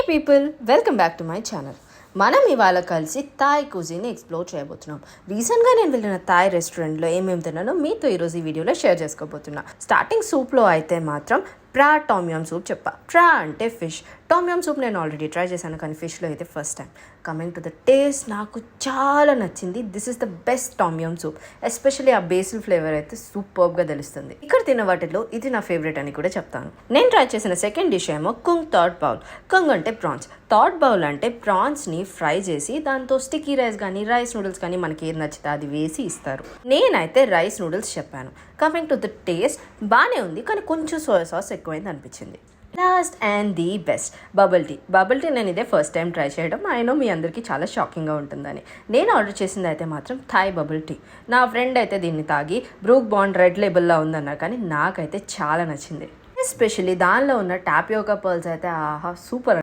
People welcome back to my channel. మనం ఇవాళ కలిసి థాయ్ కుజిన్ని ఎక్స్ప్లోర్ చేయబోతున్నాం. రీసెంట్గా నేను వెళ్ళిన థాయ్ రెస్టారెంట్లో ఏమేమి తిన్నానో మీతో ఈరోజు ఈ వీడియోలో షేర్ చేసుకోబోతున్నా. స్టార్టింగ్ సూప్లో అయితే మాత్రం ప్రా టామ్యమ్ సూప్ చెప్పా. ప్రా అంటే ఫిష్, టామ్యమ్ సూప్ నేను ఆల్రెడీ ట్రై చేశాను, కానీ ఫిష్లో అయితే first time. Coming to the taste, నాకు చాలా నచ్చింది. This is the best tom yum soup. Especially ఆ బేసిల్ ఫ్లేవర్ అయితే సూపర్గా తెలుస్తుంది. ఇక్కడ తిన్న వాటిలో ఇది నా ఫేవరెట్ అని కూడా చెప్తాను. నేను ట్రై చేసిన సెకండ్ డిష్ ఏమో కుంగ్ థాట్ బౌల్. కుంగ్ అంటే ప్రాన్స్, థాట్ బౌల్ అంటే ప్రాన్స్ని ఫ్రై చేసి దాంతో స్టిక్కీ రైస్ కానీ రైస్ నూడిల్స్ కానీ మనకి ఏది నచ్చితే అది వేసి ఇస్తారు. నేనైతే రైస్ నూడిల్స్ చెప్పాను. కమింగ్ టు ద టేస్ట్, బాగానే ఉంది, కానీ కొంచెం సోయా సాస్ ఎక్కువైంది అనిపించింది. Last and the best, bubble tea. Bubble tea నేను ఇదే ఫస్ట్ టైం ట్రై చేయడం. అయినో మీ అందరికీ చాలా షాకింగ్గా ఉంటుందని. నేను ఆర్డర్ చేసింది అయితే మాత్రం థాయ్ బబుల్ టీ. నా ఫ్రెండ్ అయితే దీన్ని తాగి బ్రూక్ బాండ్ రెడ్ లేబుల్లా ఉందన్నారు, కానీ నాకైతే చాలా నచ్చింది. ఎస్పెషల్లీ దానిలో ఉన్న టాపియోకా పర్ల్స్ అయితే ఆహా సూపర్.